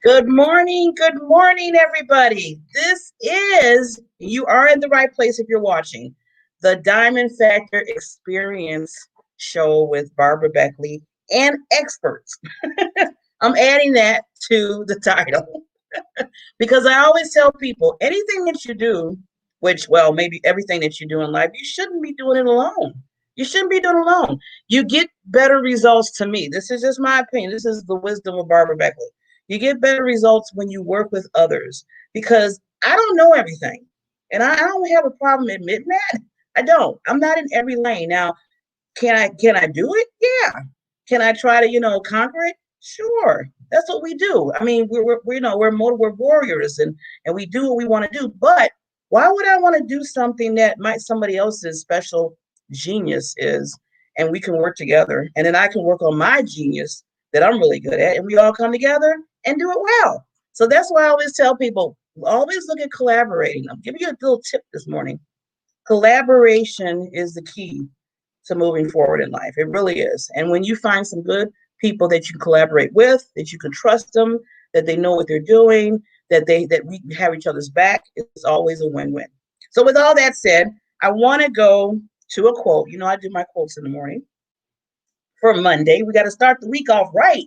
Good morning, everybody. You are in the right place if you're watching the Diamond Factor Experience show with Barbara Beckley and experts. I'm adding that to the title because I always tell people anything that you do, maybe everything that you do in life, you shouldn't be doing it alone. You shouldn't be doing it alone. You get better results to me. This is just my opinion. This is the wisdom of Barbara Beckley. You get better results when you work with others because I don't know everything. And I don't have a problem admitting that. I don't. I'm not in every lane. Now, can I do it? Yeah. Can I try to, conquer it? Sure. That's what we do. I mean, we're warriors and we do what we want to do. But why would I want to do something that might somebody else's special genius is, and we can work together, and then I can work on my genius that I'm really good at, and we all come together and do it well. So that's why I always tell people, always look at collaborating. I'm giving you a little tip this morning. Collaboration is the key to moving forward in life. It really is. And when you find some good people that you collaborate with, that you can trust them, that they know what they're doing, that we have each other's back, it's always a win-win. So with all that said, I want to go to a quote. I do my quotes in the morning for Monday. We got to start the week off right.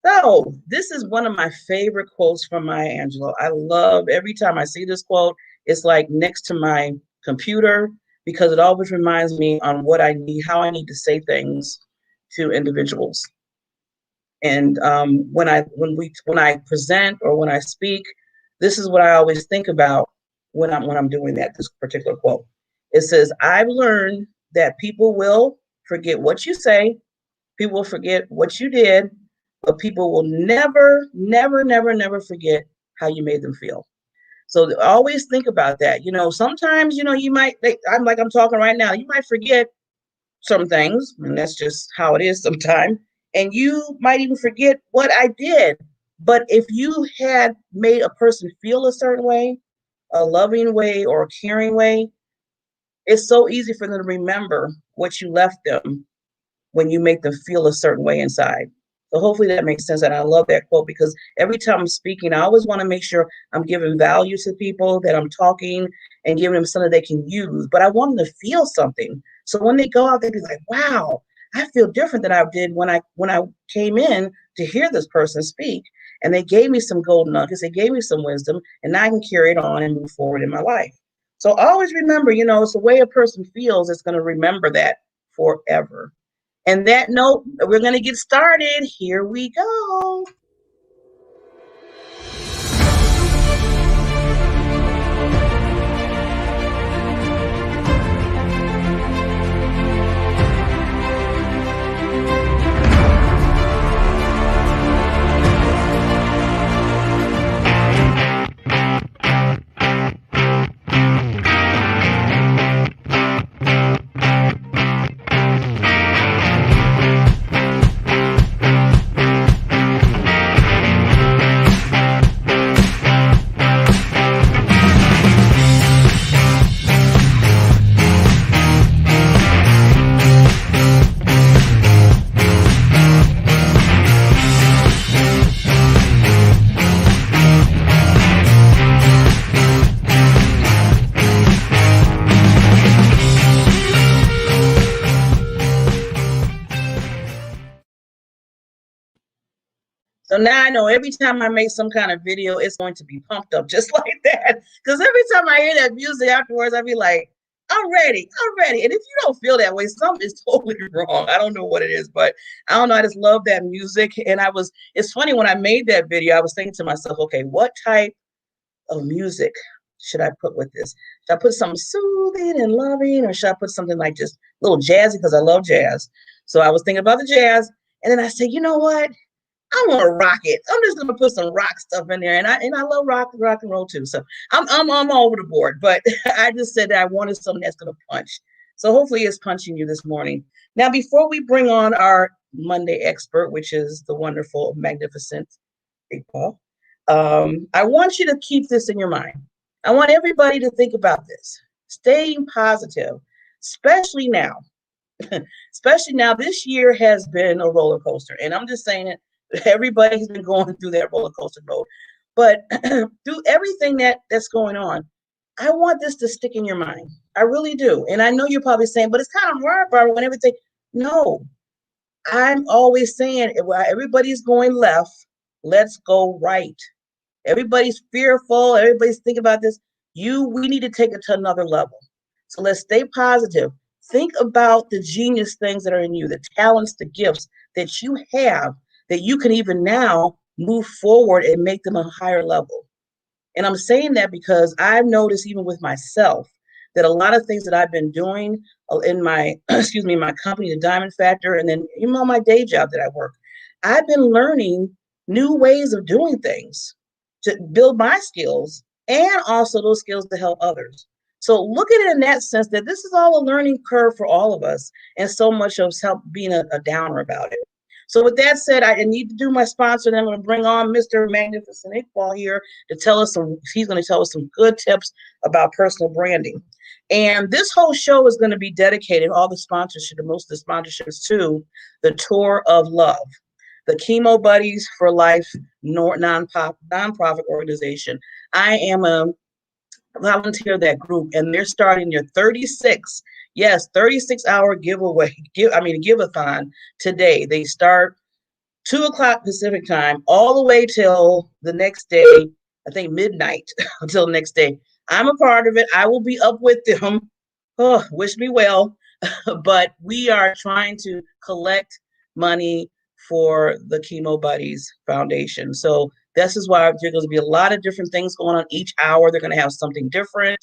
So this is one of my favorite quotes from Maya Angelou. I love every time I see this quote. It's like next to my computer because it always reminds me on what I need, how I need to say things to individuals. And when I present or when I speak, this is what I always think about when I'm doing that. This particular quote. It says, "I've learned that people will forget what you say, people will forget what you did, but people will never, never, never, never forget how you made them feel." So always think about that. Sometimes, I'm talking right now, you might forget some things, and that's just how it is sometimes. And you might even forget what I did. But if you had made a person feel a certain way, a loving way or a caring way, it's so easy for them to remember what you left them when you make them feel a certain way inside. So hopefully that makes sense. And I love that quote because every time I'm speaking, I always want to make sure I'm giving value to people, that I'm talking and giving them something they can use. But I want them to feel something. So when they go out, they be like, wow, I feel different than I did when I came in to hear this person speak. And they gave me some golden nuggets, they gave me some wisdom, and now I can carry it on and move forward in my life. So always remember, it's the way a person feels, it's going to remember that forever. And that note, we're going to get started. Here we go. So now I know every time I make some kind of video, it's going to be pumped up just like that. Because every time I hear that music afterwards, I'll be like, I'm ready. I'm ready. And if you don't feel that way, something is totally wrong. I don't know what it is, but I don't know. I just love that music. And it's funny when I made that video, I was thinking to myself, okay, what type of music should I put with this? Should I put something soothing and loving, or should I put something like just a little jazzy because I love jazz? So I was thinking about the jazz. And then I said, you know what? I want to rock it. I'm just gonna put some rock stuff in there, and I love rock and roll too. So I'm all over the board. But I just said that I wanted something that's gonna punch. So hopefully it's punching you this morning. Now, before we bring on our Monday expert, which is the wonderful, magnificent Big Paul, I want you to keep this in your mind. I want everybody to think about this. Staying positive, especially now. Especially now, this year has been a roller coaster, and I'm just saying it Everybody's been going through that roller coaster mode. But through everything that's going on, I want this to stick in your mind. I really do. And I know you're probably saying, but it's kind of hard, Barbara, when everything. No, I'm always saying, while everybody's going left, let's go right. Everybody's fearful. Everybody's thinking about this. We need to take it to another level. So let's stay positive. Think about the genius things that are in you, the talents, the gifts that you have that you can even now move forward and make them a higher level. And I'm saying that because I've noticed even with myself that a lot of things that I've been doing in my, excuse me, my company, the Diamond Factor, and then even on my day job that I work, I've been learning new ways of doing things to build my skills and also those skills to help others. So look at it in that sense that this is all a learning curve for all of us, and so much of help being a downer about it. So with that said, I need to do my sponsor, and I'm going to bring on Mr. Magnificent Iqbal here to tell us he's going to tell us some good tips about personal branding. And this whole show is going to be dedicated, all the sponsorship, most of the sponsorships, to the Tour of Love, the Chemo Buddies for Life nonprofit organization. I am a volunteer of that group, and they're starting their 36-hour give-a-thon today. They start 2 o'clock Pacific time all the way till the next day, I think midnight until the next day. I'm a part of it. I will be up with them. Oh, wish me well. But we are trying to collect money for the Chemo Buddies Foundation. So this is why there's going to be a lot of different things going on each hour. They're going to have something different.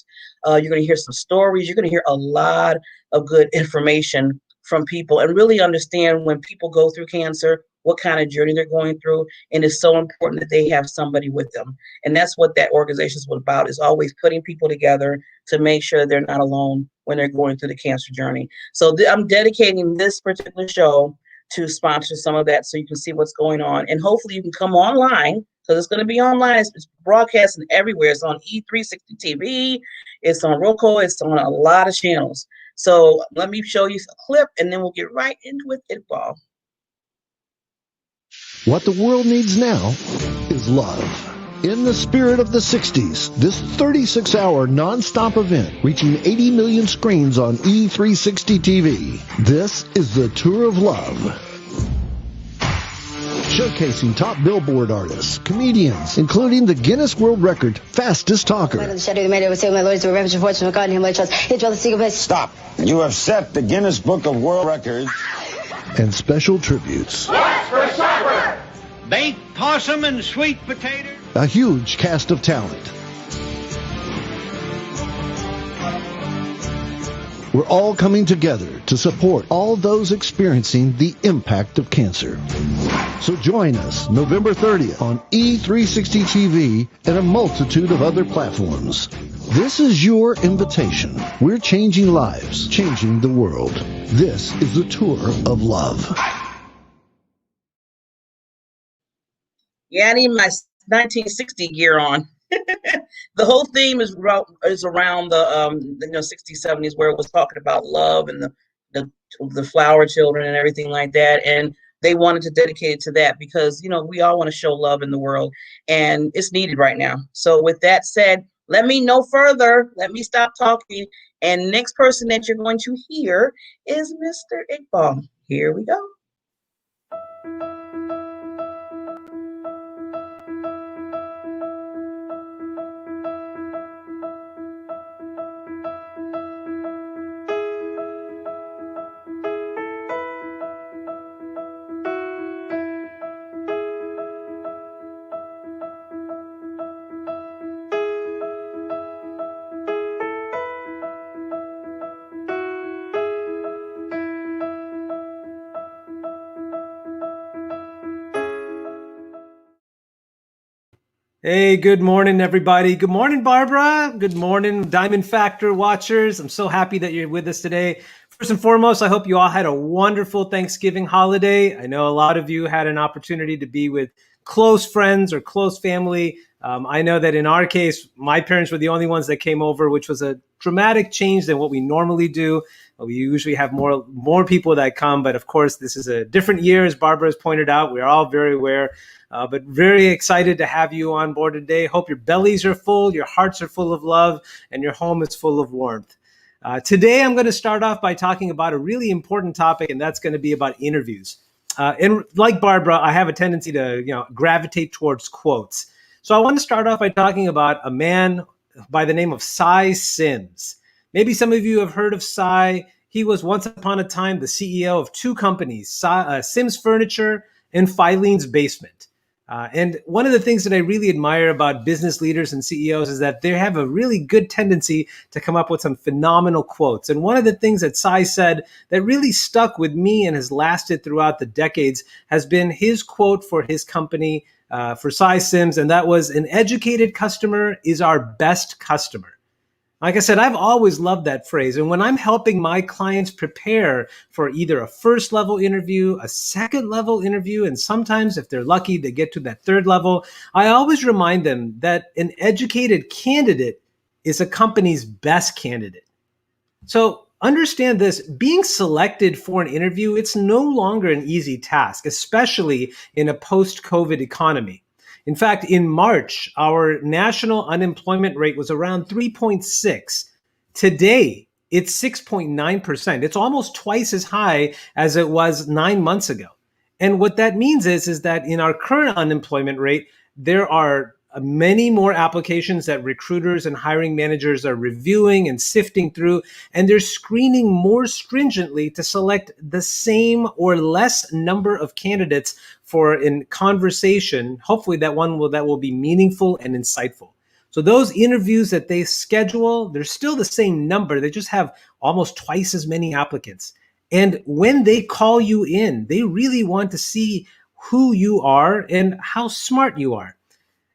You're going to hear some stories. You're going to hear a lot of good information from people and really understand when people go through cancer, what kind of journey they're going through. And it's so important that they have somebody with them. And that's what that organization is about, is always putting people together to make sure they're not alone when they're going through the cancer journey. So I'm dedicating this particular show to sponsor some of that so you can see what's going on. And hopefully you can come online, because it's going to be online. It's broadcasting everywhere. It's on E360 TV. It's on Roku. It's on a lot of channels. So let me show you a clip, and then we'll get right into it, Iqbal. What the world needs now is love. In the spirit of the 60s, this 36-hour non-stop event reaching 80 million screens on E360 TV. This is the Tour of Love. Showcasing top Billboard artists, comedians, including the Guinness World Record fastest talker. Stop. You have set the Guinness Book of World Records. And special tributes. What's for supper? Baked possum and sweet potato. A huge cast of talent. We're all coming together to support all those experiencing the impact of cancer. So join us November 30th on E360 TV and a multitude of other platforms. This is your invitation. We're changing lives, changing the world. This is the Tour of Love. Yeah, I need my 1960 gear on. The whole theme is around the 60s, 70s, where it was talking about love and the flower children and everything like that. And they wanted to dedicate it to that because, we all want to show love in the world, and it's needed right now. So with that said, let me know further. Let me stop talking. And next person that you're going to hear is Mr. Iqbal. Here we go. Hey, good morning, everybody. Good morning, Barbara. Good morning, Diamond Factor watchers. I'm so happy that you're with us today. First and foremost, I hope you all had a wonderful Thanksgiving holiday. I know a lot of you had an opportunity to be with close friends or close family I know that in our case, my parents were the only ones that came over, which was a dramatic change than what we normally do. We usually have more people that come, but of course, this is a different year, as Barbara has pointed out. We're all very aware, but very excited to have you on board today. Hope your bellies are full, your hearts are full of love, and your home is full of warmth. Today, I'm going to start off by talking about a really important topic, and that's going to be about interviews. And like Barbara, I have a tendency to gravitate towards quotes. So I want to start off by talking about a man by the name of Cy Sims. Maybe some of you have heard of Cy. He was once upon a time the CEO of two companies, Sims Furniture and Filene's Basement. And one of the things that I really admire about business leaders and CEOs is that they have a really good tendency to come up with some phenomenal quotes. And one of the things that Cy said that really stuck with me and has lasted throughout the decades has been his quote for his company, for Cy Sims, and that was, "An educated customer is our best customer." Like I said, I've always loved that phrase. And when I'm helping my clients prepare for either a first level interview, a second level interview, and sometimes if they're lucky, they get to that third level, I always remind them that an educated candidate is a company's best candidate. So understand this, being selected for an interview, it's no longer an easy task, especially in a post-COVID economy. In fact, in March, our national unemployment rate was around 3.6. Today, it's 6.9%. It's almost twice as high as it was 9 months ago. And what that means is that in our current unemployment rate, there are many more applications that recruiters and hiring managers are reviewing and sifting through, and they're screening more stringently to select the same or less number of candidates for a conversation, hopefully that will be meaningful and insightful. So those interviews that they schedule, they're still the same number. They just have almost twice as many applicants. And when they call you in, they really want to see who you are and how smart you are.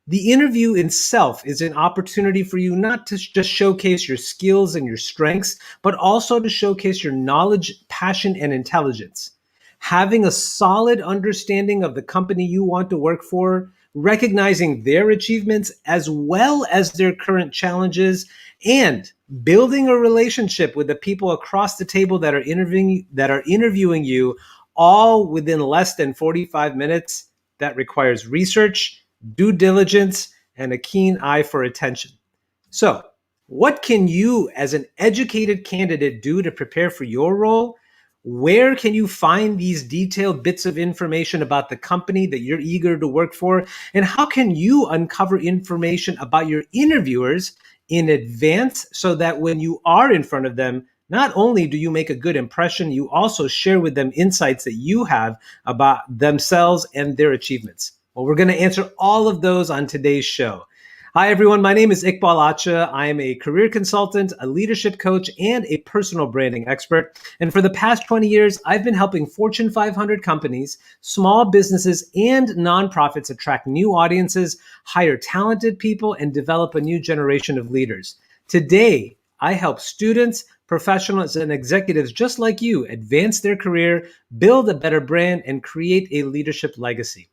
The interview itself is an opportunity for you not to just showcase your skills and your strengths, but also to showcase your knowledge, passion, and intelligence. Having a solid understanding of the company you want to work for, recognizing their achievements as well as their current challenges, and building a relationship with the people across the table that are interviewing you, all within less than 45 minutes, that requires research, due diligence, and a keen eye for attention. So, what can you as an educated candidate do to prepare for your role? Where can you find these detailed bits of information about the company that you're eager to work for? And how can you uncover information about your interviewers in advance so that when you are in front of them, not only do you make a good impression, you also share with them insights that you have about themselves and their achievements? Well, we're going to answer all of those on today's show. Hi, everyone. My name is Iqbal Acha. I am a career consultant, a leadership coach, and a personal branding expert. And for the past 20 years, I've been helping Fortune 500 companies, small businesses, and nonprofits attract new audiences, hire talented people, and develop a new generation of leaders. Today, I help students, professionals, and executives just like you advance their career, build a better brand, and create a leadership legacy.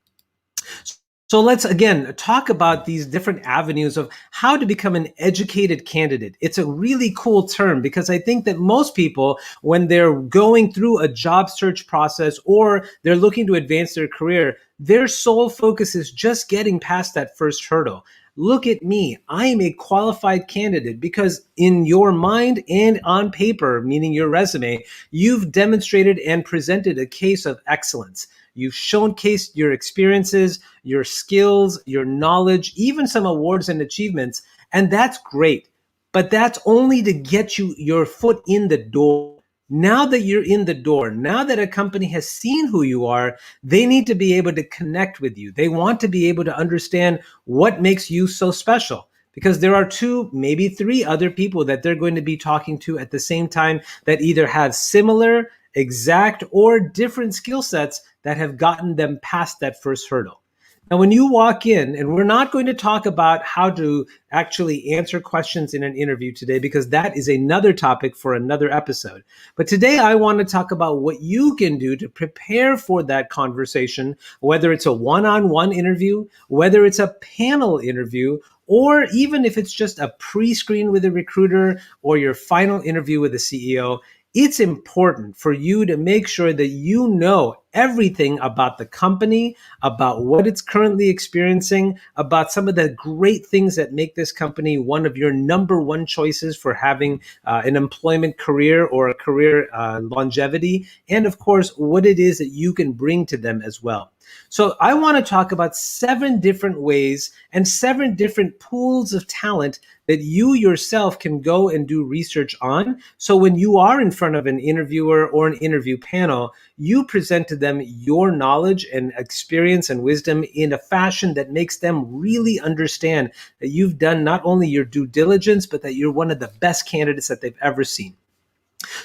So let's again talk about these different avenues of how to become an educated candidate. It's a really cool term because I think that most people, when they're going through a job search process or they're looking to advance their career, their sole focus is just getting past that first hurdle. Look at me. I am a qualified candidate because in your mind and on paper, meaning your resume, you've demonstrated and presented a case of excellence. You've showcased your experiences, your skills, your knowledge, even some awards and achievements, and that's great. But that's only to get you your foot in the door. Now that you're in the door, now that a company has seen who you are, they need to be able to connect with you. They want to be able to understand what makes you so special, because there are 2, maybe 3 other people that they're going to be talking to at the same time that either have similar, exact, or different skill sets that have gotten them past that first hurdle. Now, when you walk in, and we're not going to talk about how to actually answer questions in an interview today, because that is another topic for another episode. But today, I want to talk about what you can do to prepare for that conversation, whether it's a one-on-one interview, whether it's a panel interview, or even if it's just a pre-screen with a recruiter or your final interview with the CEO. It's important for you to make sure that you know everything about the company, about what it's currently experiencing, about some of the great things that make this company one of your number one choices for having an employment career or a career longevity, and of course, what it is that you can bring to them as well. So I want to talk about 7 different ways and 7 different pools of talent that you yourself can go and do research on. So when you are in front of an interviewer or an interview panel, you present to them your knowledge and experience and wisdom in a fashion that makes them really understand that you've done not only your due diligence, but that you're one of the best candidates that they've ever seen.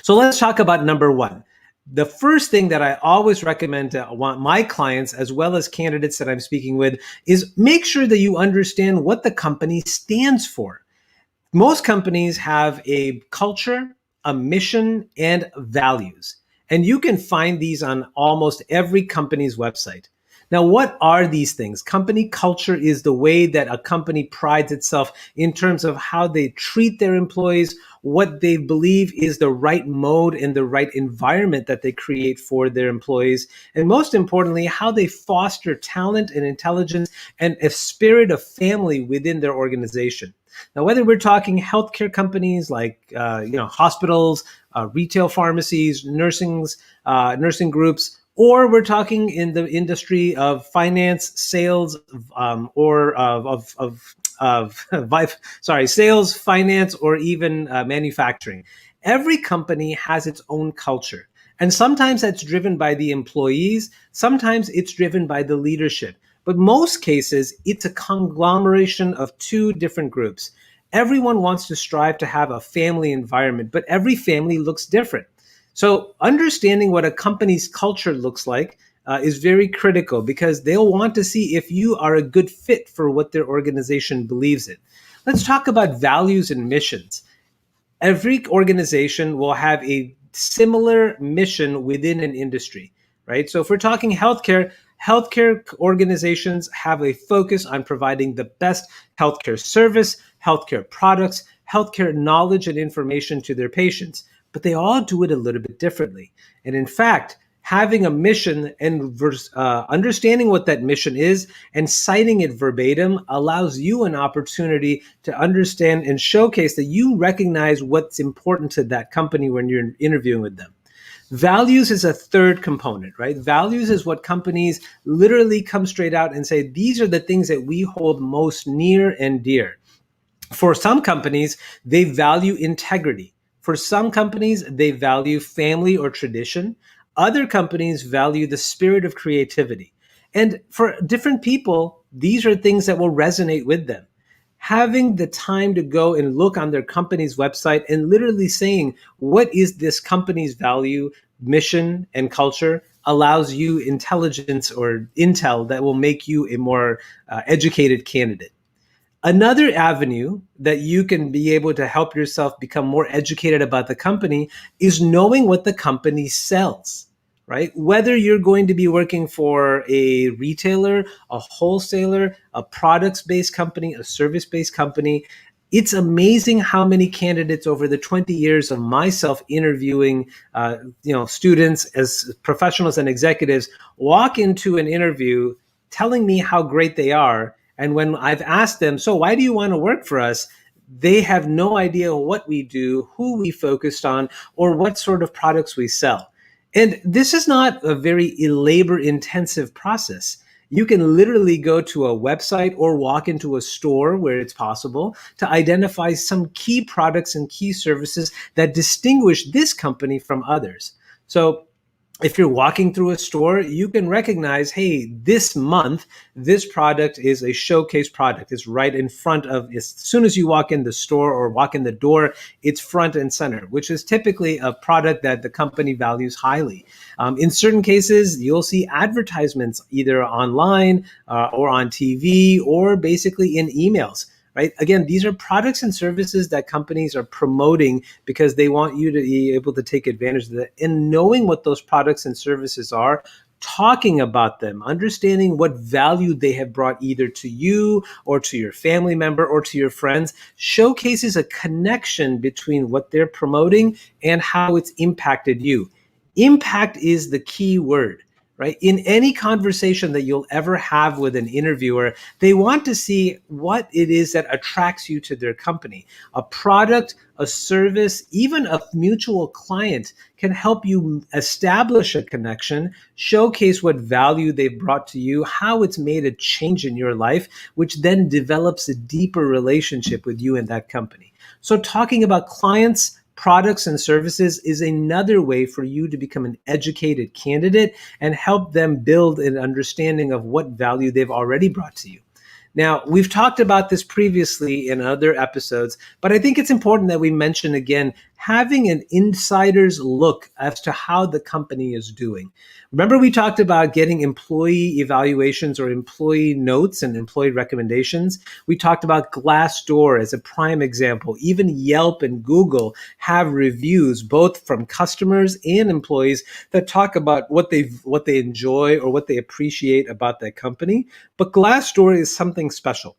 So let's talk about number 1. The first thing that I always recommend to want my clients, as well as candidates that I'm speaking with, is make sure that you understand what the company stands for. Most companies have a culture, a mission, and values. And you can find these on almost every company's website. Now, what are these things? Company culture is the way that a company prides itself in terms of how they treat their employees, what they believe is the right mode and the right environment that they create for their employees, and most importantly, how they foster talent and intelligence and a spirit of family within their organization. Now, whether we're talking healthcare companies like hospitals, retail pharmacies, nursing groups, or we're talking in the industry of finance, sales, sales, finance, or even manufacturing. Every company has its own culture. And sometimes that's driven by the employees. Sometimes it's driven by the leadership. But most cases, it's a conglomeration of 2 different groups. Everyone wants to strive to have a family environment, but every family looks different. So understanding what a company's culture looks like is very critical, because they'll want to see if you are a good fit for what their organization believes in. Let's talk about values and missions. Every organization will have a similar mission within an industry, right? So if we're talking healthcare organizations have a focus on providing the best healthcare service, healthcare products, healthcare knowledge and information to their patients, but they all do it a little bit differently. And in fact, having a mission and understanding what that mission is and citing it verbatim allows you an opportunity to understand and showcase that you recognize what's important to that company when you're interviewing with them. Values is a third component, right? Values is what companies literally come straight out and say, these are the things that we hold most near and dear. For some companies, they value integrity. For some companies, they value family or tradition. Other companies value the spirit of creativity. And for different people, these are things that will resonate with them. Having the time to go and look on their company's website and literally saying, what is this company's value, mission, and culture, allows you intelligence or intel that will make you a more educated candidate. Another avenue that you can be able to help yourself become more educated about the company is knowing what the company sells, right? Whether you're going to be working for a retailer, a wholesaler, a products-based company, a service-based company, it's amazing how many candidates over the 20 years of myself interviewing students as professionals and executives walk into an interview telling me how great they are. And when I've asked them, so why do you want to work for us? They have no idea what we do, who we focused on, or what sort of products we sell. And this is not a very labor intensive process. You can literally go to a website or walk into a store where it's possible to identify some key products and key services that distinguish this company from others. So if you're walking through a store, you can recognize, hey, this month, this product is a showcase product. It's right in front of, as soon as you walk in the store or walk in the door, it's front and center, which is typically a product that the company values highly. In certain cases, you'll see advertisements either online or on TV or basically in emails. Right? Again, these are products and services that companies are promoting because they want you to be able to take advantage of that. And knowing what those products and services are, talking about them, understanding what value they have brought either to you or to your family member or to your friends, showcases a connection between what they're promoting and how it's impacted you. Impact is the key word. Right? In any conversation that you'll ever have with an interviewer, they want to see what it is that attracts you to their company. A product, a service, even a mutual client can help you establish a connection, showcase what value they've brought to you, how it's made a change in your life, which then develops a deeper relationship with you and that company. So talking about clients, products and services is another way for you to become an educated candidate and help them build an understanding of what value they've already brought to you. Now, we've talked about this previously in other episodes, but I think it's important that we mention again having an insider's look as to how the company is doing. Remember, we talked about getting employee evaluations or employee notes and employee recommendations. We talked about Glassdoor as a prime example. Even Yelp and Google have reviews, both from customers and employees, that talk about what they enjoy or what they appreciate about that company. But Glassdoor is something special.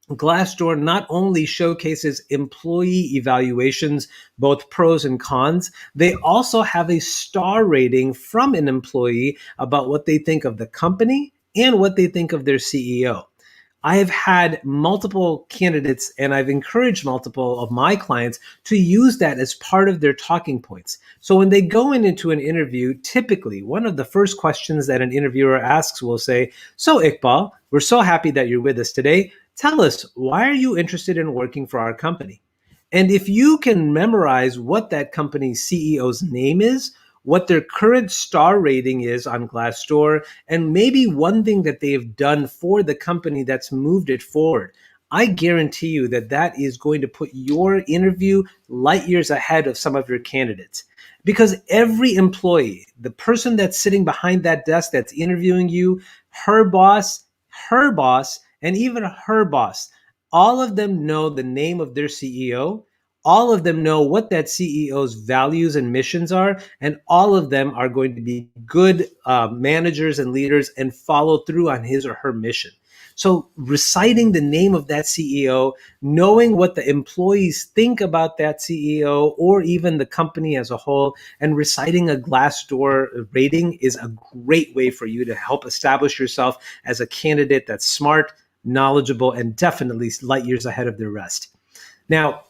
Glassdoor not only showcases employee evaluations, both pros and cons, they also have a star rating from an employee about what they think of the company and what they think of their CEO. I have had multiple candidates and I've encouraged multiple of my clients to use that as part of their talking points. So when they go into an interview, typically one of the first questions that an interviewer asks will say, "So Iqbal, we're so happy that you're with us today. Tell us, why are you interested in working for our company?" And if you can memorize what that company's CEO's name is, what their current star rating is on Glassdoor, and maybe one thing that they've done for the company that's moved it forward, I guarantee you that that is going to put your interview light years ahead of some of your candidates. Because every employee, the person that's sitting behind that desk that's interviewing you, her boss, and even her boss, all of them know the name of their CEO. All of them know what that CEO's values and missions are, and all of them are going to be good managers and leaders and follow through on his or her mission. So reciting the name of that CEO, knowing what the employees think about that CEO or even the company as a whole, and reciting a Glassdoor rating is a great way for you to help establish yourself as a candidate that's smart, knowledgeable, and definitely light years ahead of the rest. Now,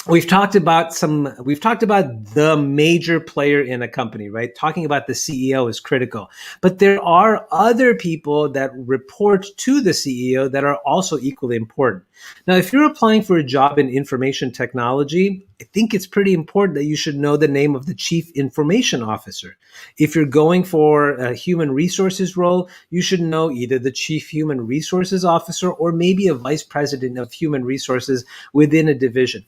we've talked about the major player in a company, right? Talking about the CEO is critical, but there are other people that report to the CEO that are also equally important. Now, if you're applying for a job in information technology, I think it's pretty important that you should know the name of the chief information officer. If you're going for a human resources role, you should know either the chief human resources officer or maybe a vice president of human resources within a division.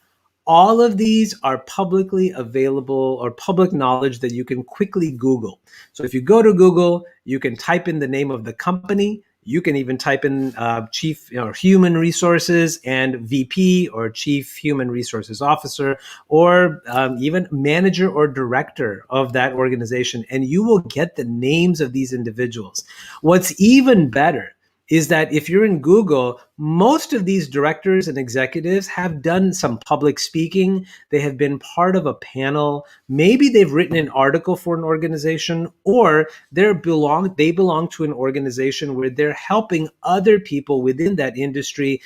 All of these are publicly available or public knowledge that you can quickly Google. So if you go to Google, you can type in the name of the company. You can even type in chief human resources and VP or chief human resources officer or even manager or director of that organization, and you will get the names of these individuals. What's even better is that if you're in Google, most of these directors and executives have done some public speaking. They have been part of a panel. Maybe they've written an article for an organization, or they belong to an organization where they're helping other people within that industry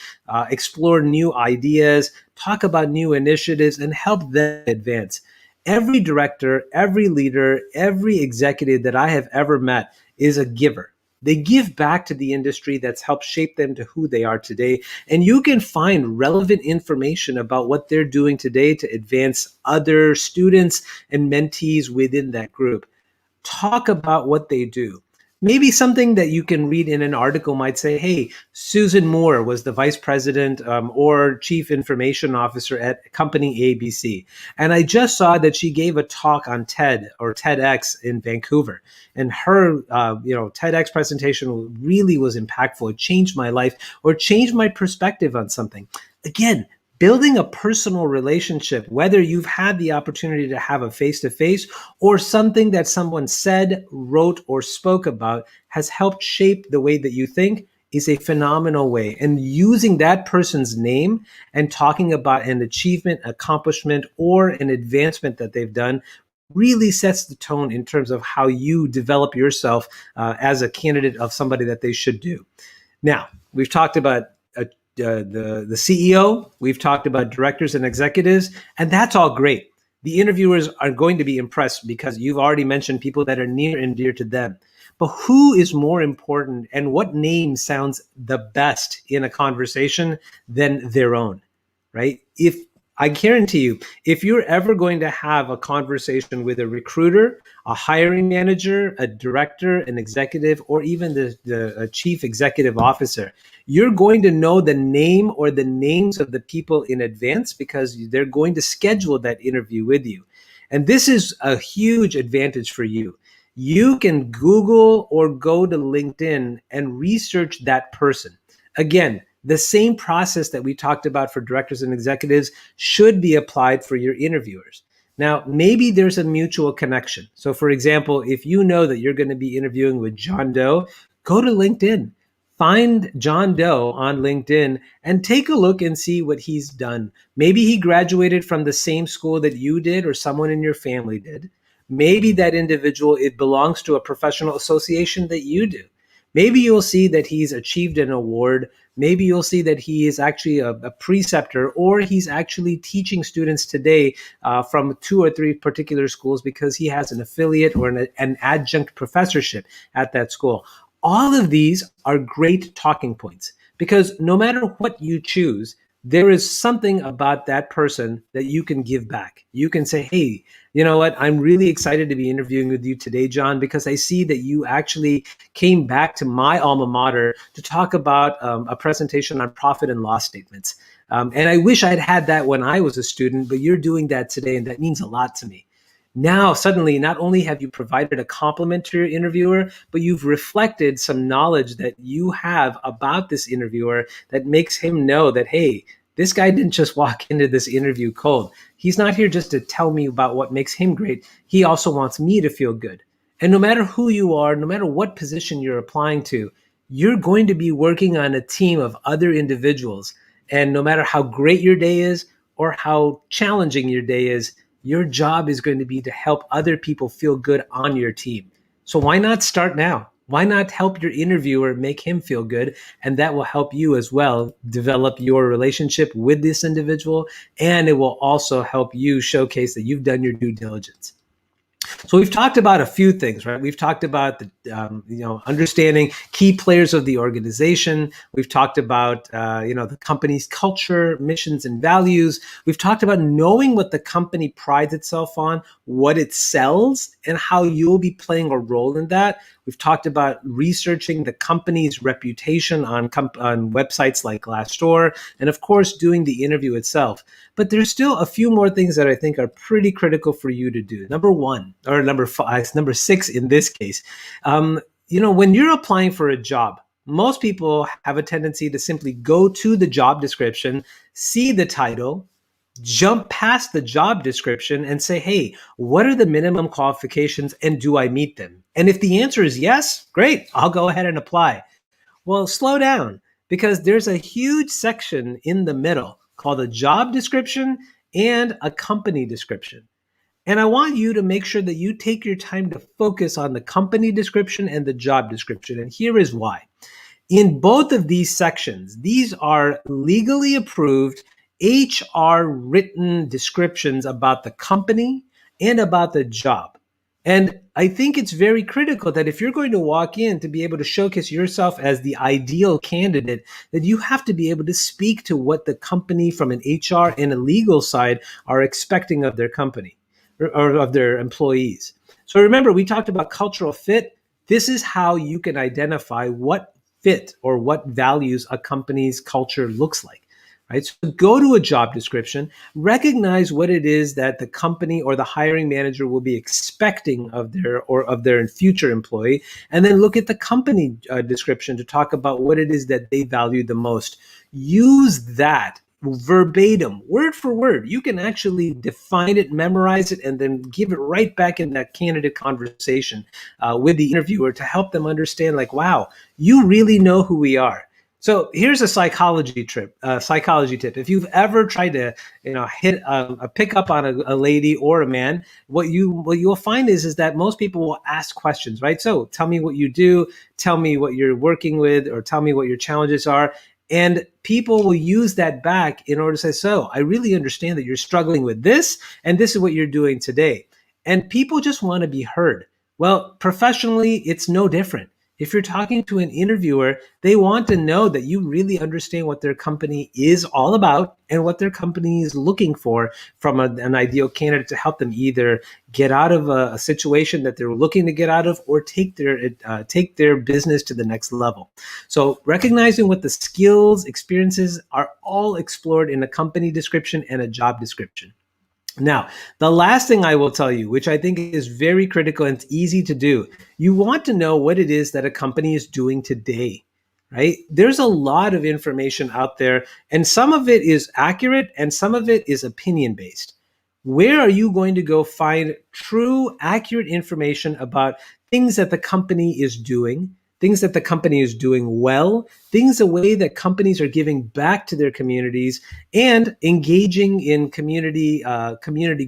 explore new ideas, talk about new initiatives, and help them advance. Every director, every leader, every executive that I have ever met is a giver. They give back to the industry that's helped shape them to who they are today. And you can find relevant information about what they're doing today to advance other students and mentees within that group. talk about what they do. Maybe something that you can read in an article might say, hey, Susan Moore was the vice president or chief information officer at company ABC. And I just saw that she gave a talk on TED or TEDx in Vancouver. And her TEDx presentation really was impactful. It changed my life or changed my perspective on something. Again, building a personal relationship, whether you've had the opportunity to have a face-to-face or something that someone said, wrote, or spoke about has helped shape the way that you think, is a phenomenal way. And using that person's name and talking about an achievement, accomplishment, or an advancement that they've done really sets the tone in terms of how you develop yourself as a candidate of somebody that they should do. Now, we've talked about the CEO, we've talked about directors and executives, and that's all great. The interviewers are going to be impressed because you've already mentioned people that are near and dear to them. But who is more important and what name sounds the best in a conversation than their own, right? If I guarantee you, if you're ever going to have a conversation with a recruiter, a hiring manager, a director, an executive, or even the chief executive officer, you're going to know the name or the names of the people in advance because they're going to schedule that interview with you. And this is a huge advantage for you. You can Google or go to LinkedIn and research that person. Again, the same process that we talked about for directors and executives should be applied for your interviewers. Now, maybe there's a mutual connection. So, for example, if you know that you're going to be interviewing with John Doe, go to LinkedIn. Find John Doe on LinkedIn and take a look and see what he's done. Maybe he graduated from the same school that you did or someone in your family did. Maybe that individual, it belongs to a professional association that you do. Maybe you'll see that he's achieved an award. Maybe you'll see that he is actually a preceptor, or he's actually teaching students today from 2 or 3 particular schools because he has an affiliate or an adjunct professorship at that school. All of these are great talking points because no matter what you choose, there is something about that person that you can give back. You can say, hey, you know what? I'm really excited to be interviewing with you today, John, because I see that you actually came back to my alma mater to talk about a presentation on profit and loss statements. And I wish I'd had that when I was a student, but you're doing that today, and that means a lot to me. Now, suddenly, not only have you provided a compliment to your interviewer, but you've reflected some knowledge that you have about this interviewer that makes him know that, hey, this guy didn't just walk into this interview cold. He's not here just to tell me about what makes him great. He also wants me to feel good. And no matter who you are, no matter what position you're applying to, you're going to be working on a team of other individuals. And no matter how great your day is or how challenging your day is, your job is going to be to help other people feel good on your team. So why not start now? Why not help your interviewer make him feel good? And that will help you as well develop your relationship with this individual. And it will also help you showcase that you've done your due diligence. So we've talked about a few things, right? We've talked about the, understanding key players of the organization. We've talked about, the company's culture, missions, and values. We've talked about knowing what the company prides itself on, what it sells, and how you'll be playing a role in that. We've talked about researching the company's reputation on websites like Glassdoor, and of course, doing the interview itself. But there's still a few more things that I think are pretty critical for you to do. Number 1, or number 5, number 6 in this case. When you're applying for a job, most people have a tendency to simply go to the job description, see the title, jump past the job description and say, hey, what are the minimum qualifications and do I meet them? And if the answer is yes, great, I'll go ahead and apply. Well, slow down because there's a huge section in the middle called a job description and a company description. And I want you to make sure that you take your time to focus on the company description and the job description. And here is why. In both of these sections, these are legally approved HR written descriptions about the company and about the job. And I think it's very critical that if you're going to walk in to be able to showcase yourself as the ideal candidate, that you have to be able to speak to what the company from an HR and a legal side are expecting of their company. or of their employees. So remember, we talked about cultural fit. This is how you can identify what fit or what values a company's culture looks like. Right? So go to a job description, recognize what it is that the company or the hiring manager will be expecting of their future employee, and then look at the company description to talk about what it is that they value the most. Use that verbatim, word for word. You can actually define it, memorize it, and then give it right back in that candidate conversation with the interviewer to help them understand, like, wow, you really know who we are. So here's a psychology tip. If you've ever tried to, hit a pickup on a lady or a man, what you'll find is that most people will ask questions, right? So tell me what you do, tell me what you're working with, or tell me what your challenges are. And people will use that back in order to say, so I really understand that you're struggling with this, and this is what you're doing today. And people just want to be heard. Well, professionally, it's no different. If you're talking to an interviewer, they want to know that you really understand what their company is all about and what their company is looking for from an ideal candidate to help them either get out of a situation that they're looking to get out of, or take their business to the next level. So recognizing what the skills, experiences are all explored in a company description and a job description. Now, the last thing I will tell you, which I think is very critical and it's easy to do, you want to know what it is that a company is doing today, right? There's a lot of information out there, and some of it is accurate and some of it is opinion based. Where are you going to go find true, accurate information about things that the company is doing, things that the company is doing well, things the way that companies are giving back to their communities and engaging in community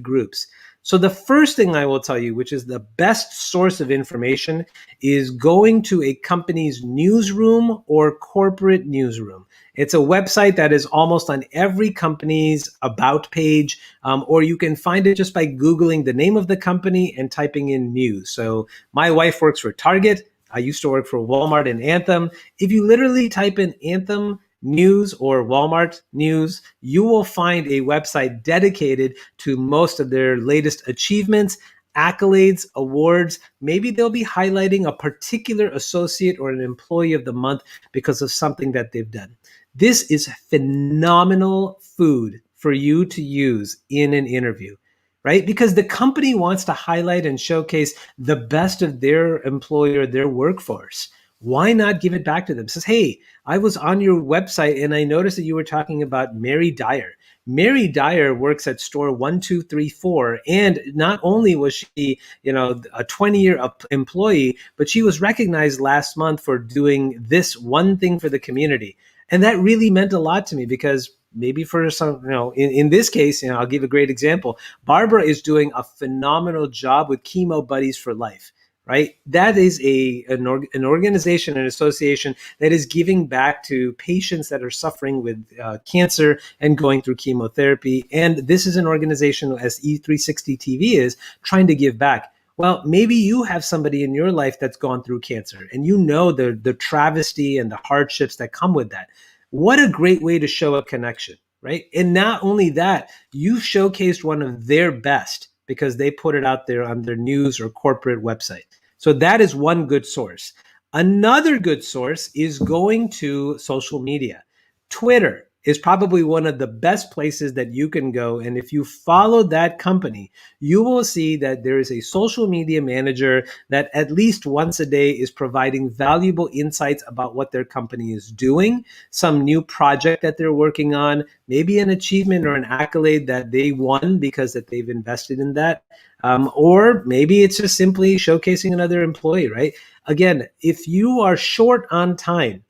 groups? So the first thing I will tell you, which is the best source of information, is going to a company's newsroom or corporate newsroom. It's a website that is almost on every company's about page, or you can find it just by Googling the name of the company and typing in news. So my wife works for Target. I used to work for Walmart and Anthem. If you literally type in Anthem news or Walmart news, you will find a website dedicated to most of their latest achievements, accolades, awards. Maybe they'll be highlighting a particular associate or an employee of the month because of something that they've done. This is phenomenal food for you to use in an interview, right? Because the company wants to highlight and showcase the best of their employer, their workforce. Why not give it back to them? It says, hey, I was on your website and I noticed that you were talking about Mary Dyer. Mary Dyer works at store 1234. And not only was she, a 20-year employee, but she was recognized last month for doing this one thing for the community. And that really meant a lot to me because maybe for some, in this case, I'll give a great example. Barbara is doing a phenomenal job with Chemo Buddies for Life, right? That is an organization, an association that is giving back to patients that are suffering with cancer and going through chemotherapy. And this is an organization, as E360 TV is, trying to give back. Well, maybe you have somebody in your life that's gone through cancer and you know the travesty and the hardships that come with that. What a great way to show a connection, right? And not only that, you showcased one of their best because they put it out there on their news or corporate website. So that is one good source. Another good source is going to social media. Twitter is probably one of the best places that you can go. And if you follow that company, you will see that there is a social media manager that at least once a day is providing valuable insights about what their company is doing, some new project that they're working on, maybe an achievement or an accolade that they won because that they've invested in that. Or maybe it's just simply showcasing another employee, right? Again, if you are short on time,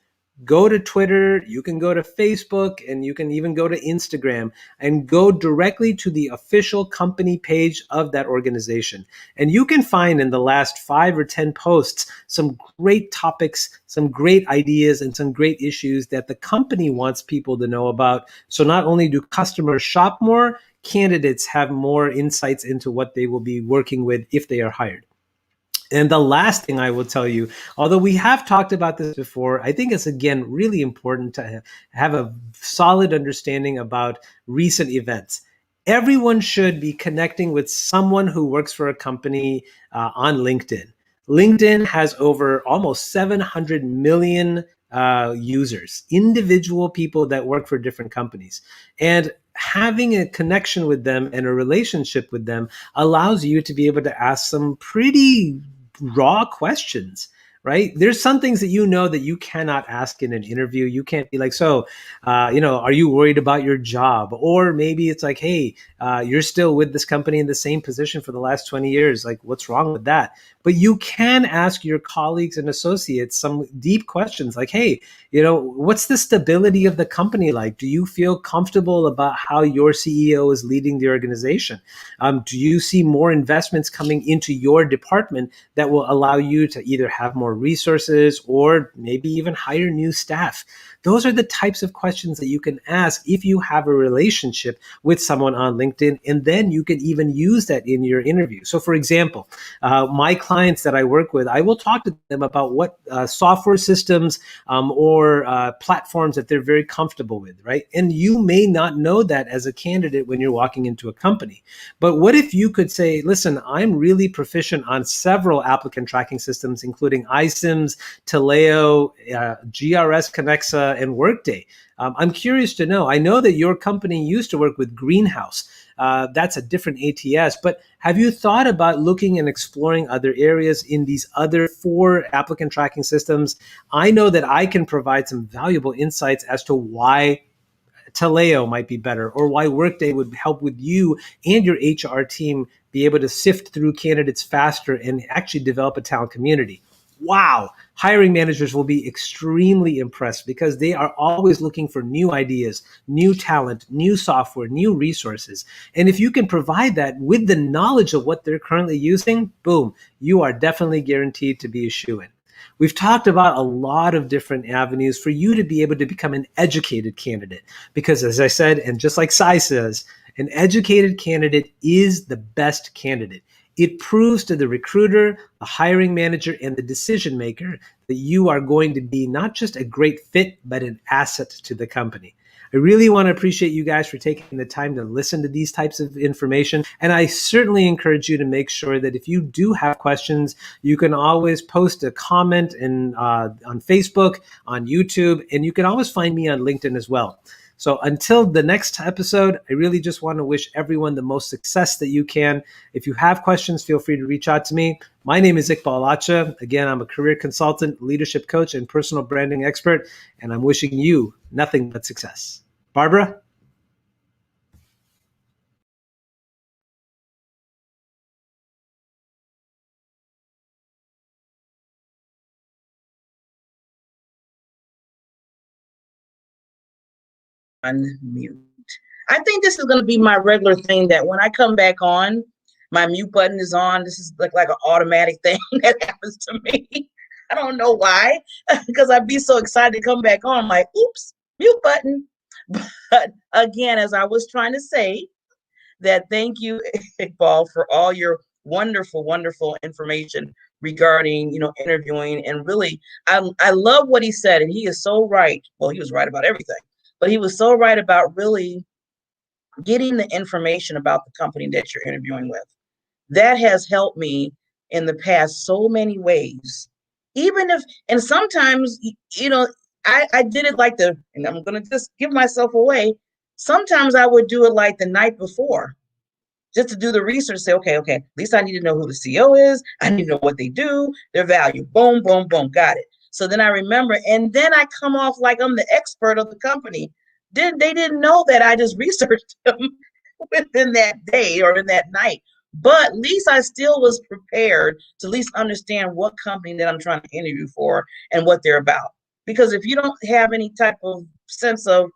go to Twitter, you can go to Facebook, and you can even go to Instagram and go directly to the official company page of that organization. And you can find in the last 5 or 10 posts some great topics, some great ideas, and some great issues that the company wants people to know about. So not only do customers shop more, candidates have more insights into what they will be working with if they are hired. And the last thing I will tell you, although we have talked about this before, I think it's, again, really important to have a solid understanding about recent events. Everyone should be connecting with someone who works for a company on LinkedIn. LinkedIn has over almost 700 million users, individual people that work for different companies. And having a connection with them and a relationship with them allows you to be able to ask some pretty raw questions. Right? There's some things that you know that you cannot ask in an interview. You can't be like, so, are you worried about your job? Or maybe it's like, hey, you're still with this company in the same position for the last 20 years. Like, what's wrong with that? But you can ask your colleagues and associates some deep questions like, hey, what's the stability of the company like? Do you feel comfortable about how your CEO is leading the organization? Do you see more investments coming into your department that will allow you to either have more resources or maybe even hire new staff? Those are the types of questions that you can ask if you have a relationship with someone on LinkedIn, and then you can even use that in your interview. So, for example, my clients that I work with, I will talk to them about what software systems or platforms that they're very comfortable with, right? And you may not know that as a candidate when you're walking into a company. But what if you could say, listen, I'm really proficient on several applicant tracking systems, including iCIMS, Taleo, GRS Connexa, and Workday. I'm curious to know, I know that your company used to work with Greenhouse. That's a different ATS, but have you thought about looking and exploring other areas in these other 4 applicant tracking systems? I know that I can provide some valuable insights as to why Taleo might be better, or why Workday would help with you and your HR team be able to sift through candidates faster and actually develop a talent community. Wow. Hiring managers will be extremely impressed because they are always looking for new ideas, new talent, new software, new resources. And if you can provide that with the knowledge of what they're currently using, boom, you are definitely guaranteed to be a shoo-in. We've talked about a lot of different avenues for you to be able to become an educated candidate. Because as I said, and just like Sai says, an educated candidate is the best candidate. It proves to the recruiter, the hiring manager, and the decision maker that you are going to be not just a great fit, but an asset to the company. I really want to appreciate you guys for taking the time to listen to these types of information. And I certainly encourage you to make sure that if you do have questions, you can always post a comment on Facebook, on YouTube, and you can always find me on LinkedIn as well. So until the next episode, I really just want to wish everyone the most success that you can. If you have questions, feel free to reach out to me. My name is Iqbal Acha. Again, I'm a career consultant, leadership coach, and personal branding expert, and I'm wishing you nothing but success. Barbara? Unmute. I think this is going to be my regular thing that when I come back on, my mute button is on. This is like an automatic thing that happens to me. I don't know why, because I'd be so excited to come back on. I'm like, oops, mute button. But again, as I was trying to say, that thank you, Iqbal, for all your wonderful, wonderful information regarding, interviewing. And really, I love what he said, and he is so right. Well, he was right about everything, but he was so right about really getting the information about the company that you're interviewing with. That has helped me in the past so many ways. Even if, and sometimes, I did it like and I'm going to just give myself away. Sometimes I would do it like the night before, just to do the research, say, okay, at least I need to know who the CEO is. I need to know what they do, their value. Boom, boom, boom, got it. So then I remember, and then I come off like I'm the expert of the company. They didn't know that I just researched them within that day or in that night. But at least I still was prepared to at least understand what company that I'm trying to interview for and what they're about. Because if you don't have any type of sense of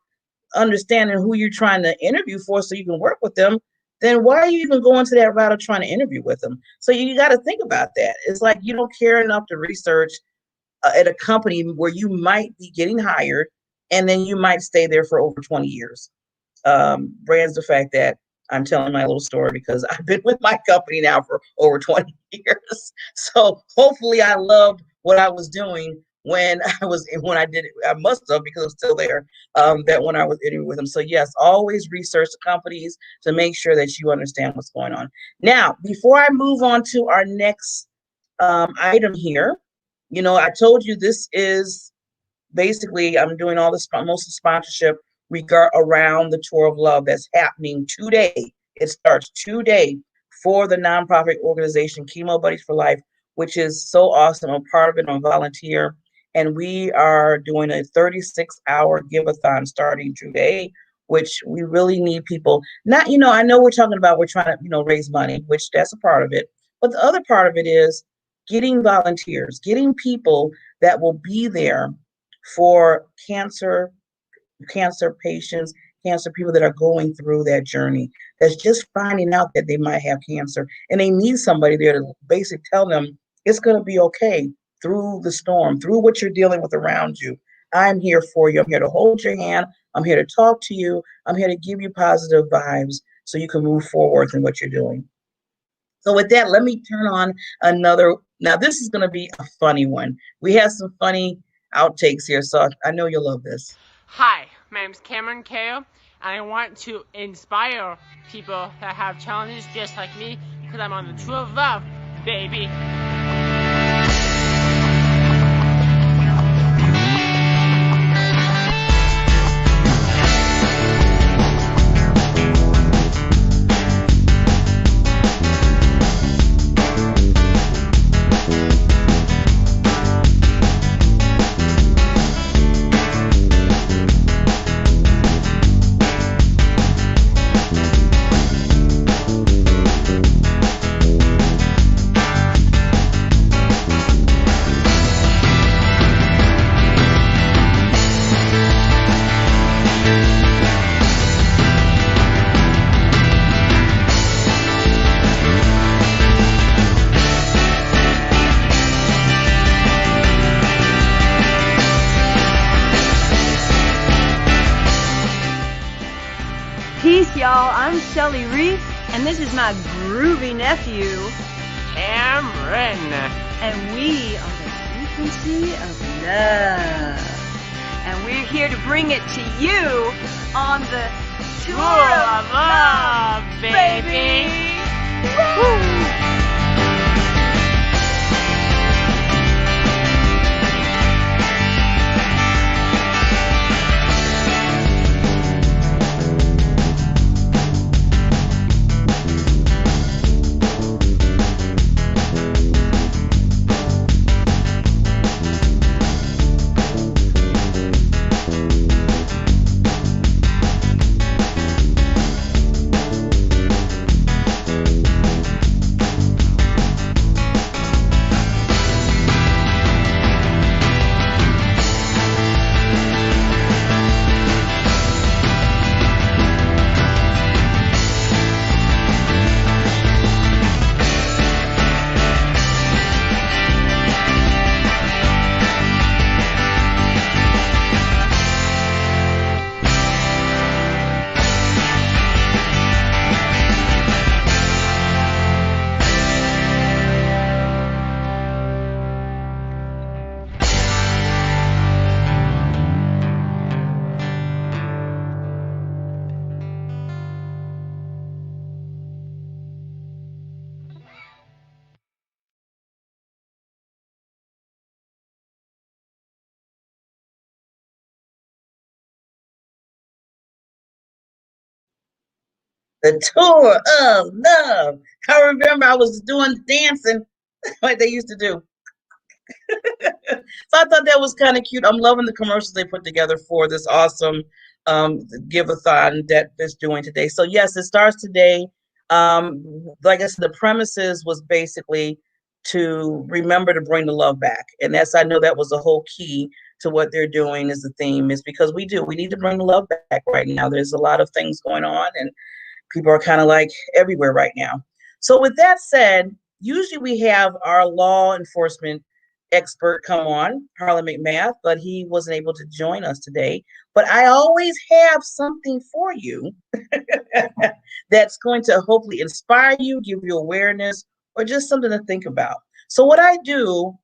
understanding who you're trying to interview for so you can work with them, then why are you even going to that route of trying to interview with them? So you got to think about that. It's like you don't care enough to research at a company where you might be getting hired and then you might stay there for over 20 years. Brands the fact that I'm telling my little story because I've been with my company now for over 20 years. So hopefully I loved what I was doing when I did it. I must have, because I'm still there. That when I was interviewing with him. So yes, always research the companies to make sure that you understand what's going on. Now, before I move on to our next item here, I told you this is basically, I'm doing all this most of the sponsorship around the tour of love that's happening today. It starts today for the nonprofit organization Chemo Buddies for Life, which is so awesome. I'm part of it. I'm a volunteer, and we are doing a 36-hour give-a-thon starting today, which we really need people. Not, I know we're trying to, raise money, which that's a part of it, but the other part of it is getting volunteers, getting people that will be there for cancer patients, cancer people that are going through that journey, that's just finding out that they might have cancer, and they need somebody there to basically tell them it's going to be okay through the storm, through what you're dealing with around you. I'm here for you. I'm here to hold your hand. I'm here to talk to you. I'm here to give you positive vibes so you can move forward in what you're doing. So with that, let me turn on another. Now, this is going to be a funny one. We have some funny outtakes here, so I know you'll love this. Hi, my name's Cameron Kao, and I want to inspire people that have challenges just like me, because I'm on the tour of love, baby. Peace, y'all. I'm Shelly Reese, and this is my groovy nephew, Cameron. and we are the frequency of love. And we're here to bring it to you on the Tour of Love, baby. Woo! The tour of love. I remember I was doing dancing like they used to do. So I thought that was kind of cute. I'm loving the commercials they put together for this awesome give-a-thon that is doing today. So yes, it starts today. Like I said, the premises was basically to remember to bring the love back, and I know that was the whole key to what they're doing. Is the theme is because we need to bring the love back right now. There's a lot of things going on, and people are kind of like everywhere right now. So with that said, usually we have our law enforcement expert come on, Harlan McMath, but he wasn't able to join us today. But I always have something for you that's going to hopefully inspire you, give you awareness, or just something to think about. So what I do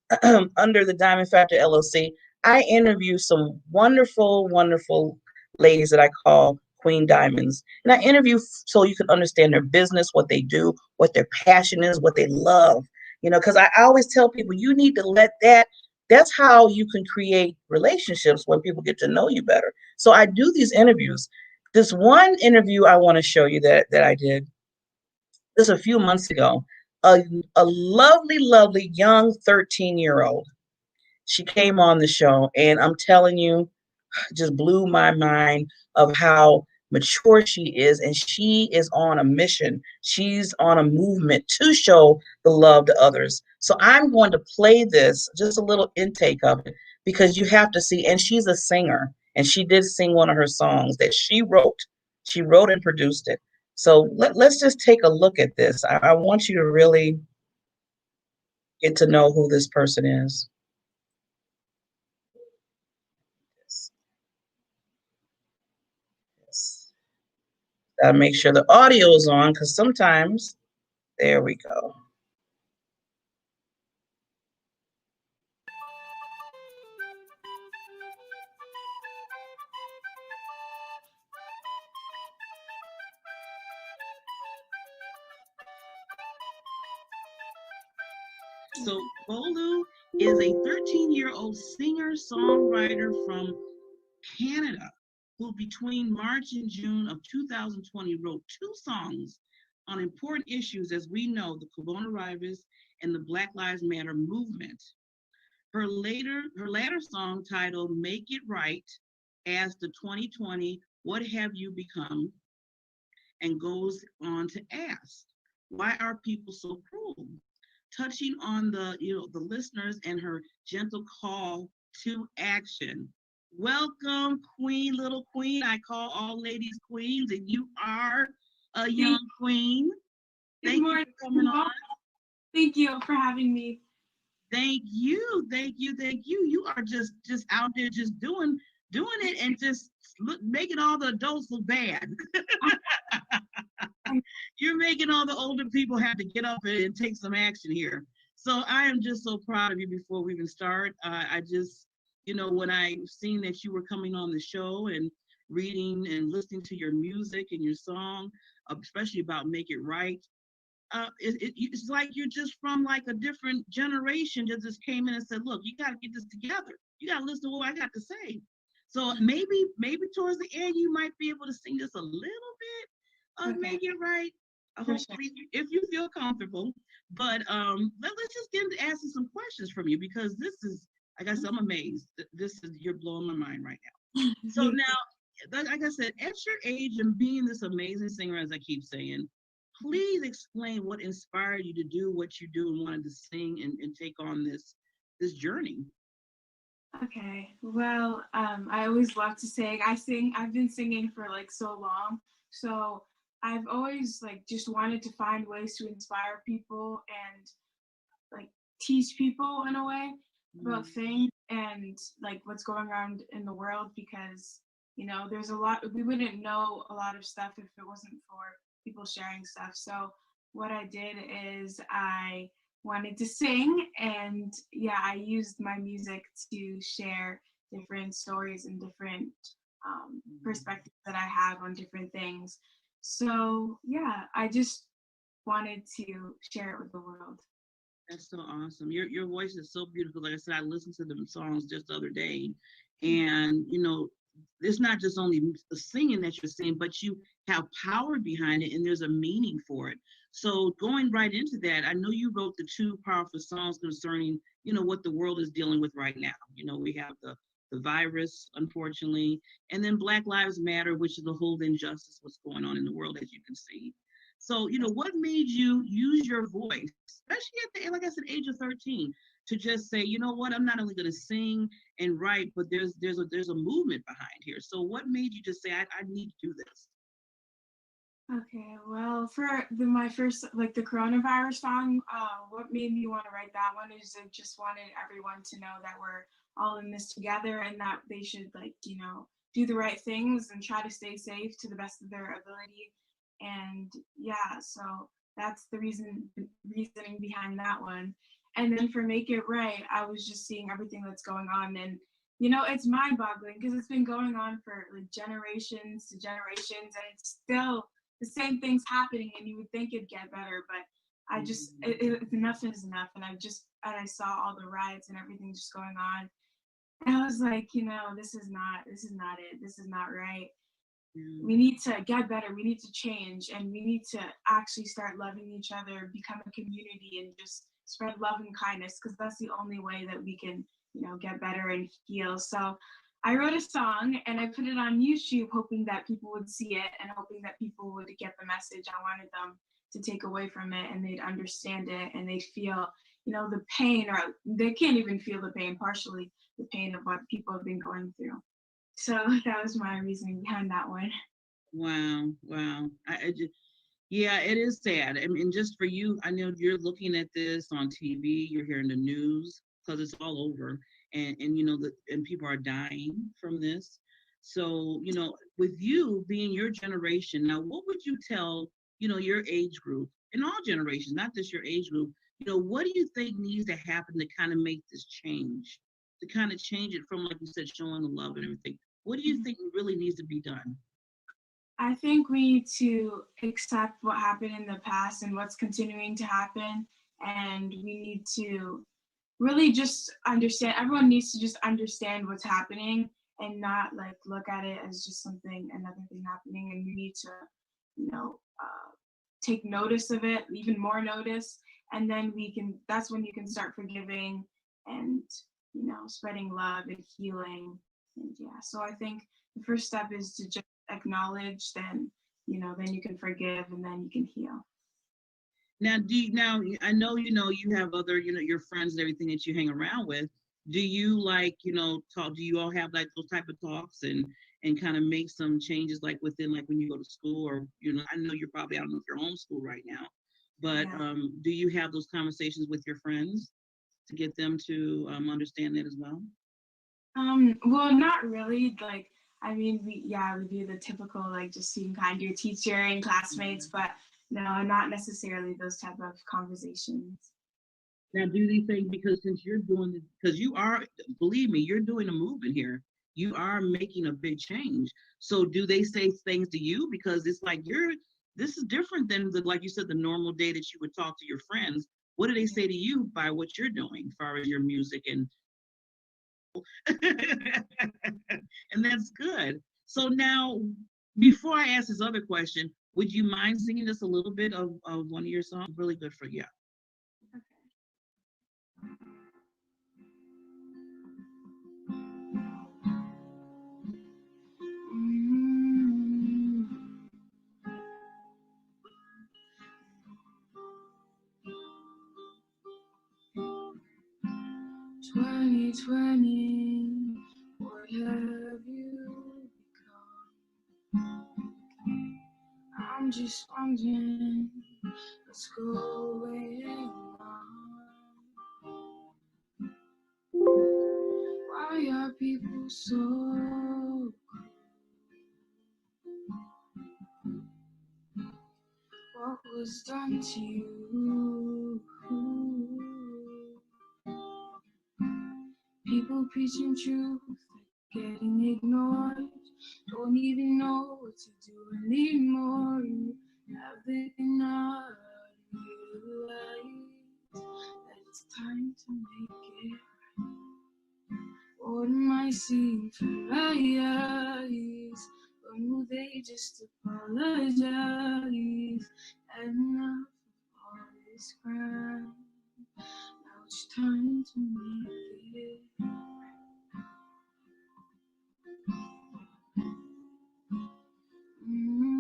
under the Diamond Factor LLC, I interview some wonderful, wonderful ladies that I call Queen Diamonds. And I interview so you can understand their business, what they do, what their passion is, what they love. Because I always tell people you need to let that's how you can create relationships when people get to know you better. So I do these interviews. This one interview I want to show you that I did this a few months ago. A, a lovely, lovely young 13-year-old. She came on the show, and I'm telling you, just blew my mind of how mature she is, and she is on a mission. She's on a movement to show the love to others. So I'm going to play this, just a little intake of it, because you have to see. And she's a singer, and she did sing one of her songs that she wrote. She wrote and produced it. So let's just take a look at this. I want you to really get to know who this person is. Yes. Yes. Gotta make sure the audio is on, because sometimes, there we go. So Bolu is a 13-year-old singer-songwriter from Canada who between March and June of 2020 wrote 2 songs on important issues as we know, the coronavirus and the Black Lives Matter movement. Her latter song titled Make It Right as the 2020 What Have You Become, and goes on to ask, why are people so cruel? Touching on the listeners and her gentle call to action. Welcome, Queen, little Queen. I call all ladies queens, and you are a young queen. Thank you for coming on. Thank you for having me. Thank you. You are just out there just doing it and just making all the adults look bad. You're making all the older people have to get up and take some action here. So I am just so proud of you. Before we even start, I just, when I seen that you were coming on the show and reading and listening to your music and your song, especially about Make It Right, it's like you're just from like a different generation that just came in and said, look, you got to get this together. You got to listen to what I got to say. So maybe towards the end, you might be able to sing just a little bit of Make It Right. Hopefully, if you feel comfortable. But let's just get into asking some questions from you, because this is, like I said, I'm amazed. You're blowing my mind right now. So now, like I said, at your age and being this amazing singer, as I keep saying, please explain what inspired you to do what you do and wanted to sing and take on this journey. Okay, well, I always love to sing. I've been singing for like so long. So I've always like just wanted to find ways to inspire people and like teach people in a way about things and like what's going around in the world, because there's a lot, we wouldn't know a lot of stuff if it wasn't for people sharing stuff. So what I did is I wanted to sing, and I used my music to share different stories and different perspectives that I have on different things. So I just wanted to share it with the world. That's so awesome. Your voice is so beautiful. Like I said, I listened to them songs just the other day, and it's not just only the singing that you're singing, but you have power behind it, and there's a meaning for it. So going right into that, I know you wrote the 2 powerful songs concerning, what the world is dealing with right now. We have the virus, unfortunately, and then Black Lives Matter, which is the whole injustice, what's going on in the world, as you can see. So, what made you use your voice, especially at the, like I said, age of 13, to just say, you know what, I'm not only going to sing and write, but there's a movement behind here. So what made you just say, I need to do this? Okay, well, for my first, like the coronavirus song, what made me want to write that one is I just wanted everyone to know that we're all in this together, and that they should do the right things and try to stay safe to the best of their ability. And so that's the reasoning behind that one. And then for Make It Right, I was just seeing everything that's going on. And, you know, it's mind-boggling because it's been going on for like generations to generations, and it's still the same things happening, and you would think it'd get better, but I just, enough is enough. And I saw all the riots and everything just going on. And I was like, you know, this is not it. This is not right. We need to get better. We need to change, and we need to actually start loving each other, become a community, and just spread love and kindness, because that's the only way that we can, you know, get better and heal. So I wrote a song and I put it on YouTube, hoping that people would see it and hoping that people would get the message. I wanted them to take away from it, and they'd understand it, and they'd feel, you know, the pain, or they can't even feel the pain, partially the pain of what people have been going through. So that was my reasoning behind that one. Wow, wow. Yeah, it is sad. I mean, just for you, I know you're looking at this on TV, you're hearing the news because it's all over, and you know that, and people are dying from this. So, you know, with you being your generation, now what would you tell, you know, your age group, in all generations, not just your age group, you know, what do you think needs to happen to kind of make this change? To kind of change it from, like you said, showing the love and everything. What do you think really needs to be done? I think we need to accept what happened in the past and what's continuing to happen. And we need to really just understand, everyone needs to just understand what's happening and not like look at it as just something, another thing happening. And you need to, you know, take notice of it, even more notice. And then that's when you can start forgiving and, you know, spreading love and healing. And yeah, so I think the first step is to just acknowledge, then, you know, then you can forgive, and then you can heal. Now, I know, you know, you have other, you know, your friends and everything that you hang around with. Do you like, you know, talk, do you all have like those type of talks and kind of make some changes like within, like when you go to school, or, you know, I know you're probably, I don't know if you're homeschooled right now, but Yeah. do you have those conversations with your friends to get them to understand that as well? Well, not really. Like, I mean, we do the typical, like, just being kind to your teacher and classmates, but no, not necessarily those type of conversations. Now, do you think, because since you're doing it, because you are, believe me, you're doing a movement here, you are making a big change. So do they say things to you? Because it's like this is different than the, like you said, the normal day that you would talk to your friends. What do they say to you by what you're doing as far as your music and and that's good. So now, before I ask this other question, would you mind singing us a little bit of one of your songs? Really good for you. Mm-hmm. 2020, what have you become? I'm just wondering what's going on. Why are people so? What was done to you? People preaching truth, getting ignored. Don't even know what to do anymore. You have enough realize that it's time to make it. What am I seeing from my eyes? When will they just apologize? Enough of all this crime. Now it's time to make it. Mm-hmm.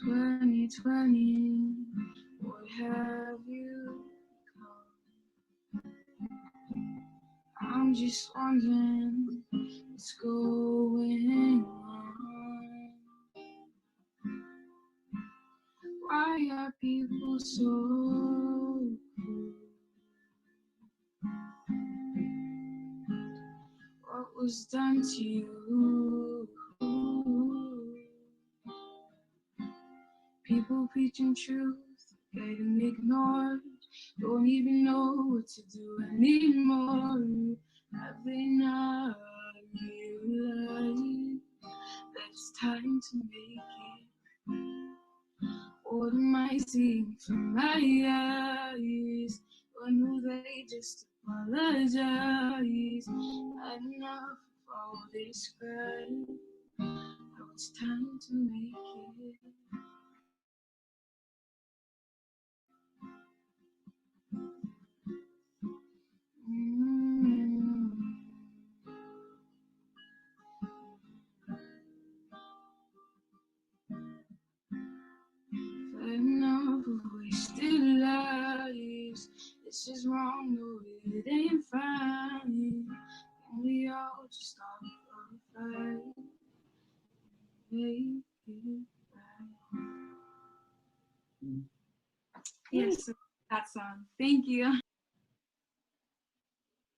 2020, what have you become? I'm just wondering what's going on. Why are people so cruel? What was done to you? People preaching truth, getting ignored, don't even know what to do anymore. Have they not realized that it's time to make it? What am I seeing from my eyes? Or knew they just apologize? Had enough of all this crime. Now it's time to make it. Enough of wasted lives. This is wrong, no, it ain't fine. Can we all just stop the fight? Make it right. Yes, that song. Thank you.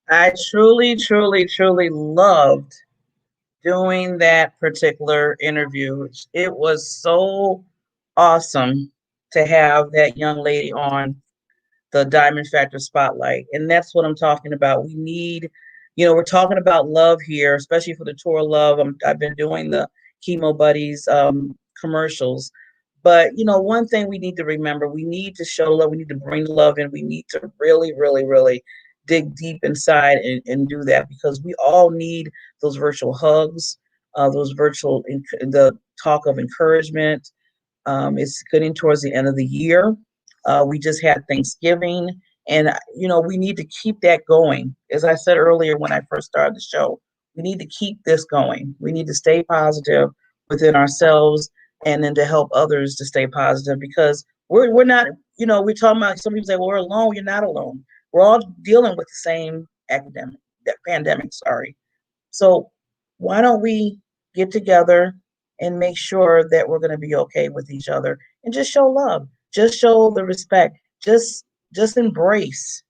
I truly, truly, truly loved doing that particular interview. It was so awesome to have that young lady on the Diamond Factor Spotlight. And that's what I'm talking about. We need, we're talking about love here, especially for the tour of love. I've been doing the Chemo Buddies commercials. But, one thing we need to remember, we need to show love. We need to bring love in. We need to really, really, really dig deep inside and do that, because we all need those virtual hugs, the talk of encouragement. It's getting towards the end of the year. We just had Thanksgiving, and we need to keep that going. As I said earlier when I first started the show, we need to keep this going. We need to stay positive within ourselves, and then to help others to stay positive, because we're not. We're talking about, some people say, "Well, we're alone." You're not alone. We're all dealing with the same pandemic. Sorry. So why don't we get together and make sure that we're going to be okay with each other, and just show love, just show the respect, just embrace.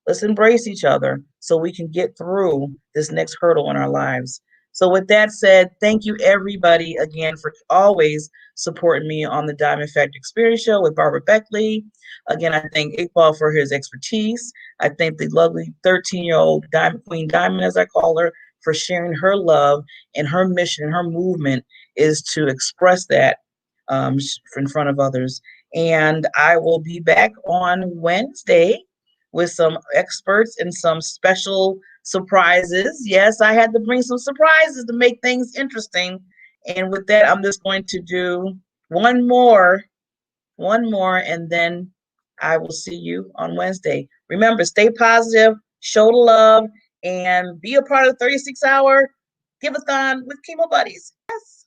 Let's embrace each other so we can get through this next hurdle in our lives. So with that said, thank you everybody again for always supporting me on the Diamond Factor Experience Show with Barbara Beckley. Again, I thank Iqbal for his expertise. I thank the lovely 13-year-old Diamond Queen Diamond, as I call her, for sharing her love, and her mission, her movement is to express that in front of others. And I will be back on Wednesday with some experts and some special surprises. Yes, I had to bring some surprises to make things interesting. And with that, I'm just going to do one more, and then I will see you on Wednesday. Remember, stay positive, show the love, and be a part of the 36-hour give-a-thon with Chemo Buddies. Yes.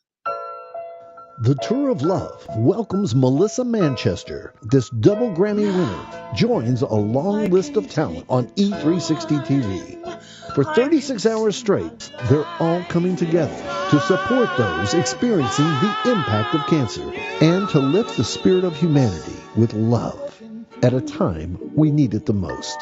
The Tour of Love welcomes Melissa Manchester. This double Grammy winner joins a long list of talent on E360 TV. For 36 hours straight, they're all coming together to support those experiencing the impact of cancer and to lift the spirit of humanity with love at a time we need it the most.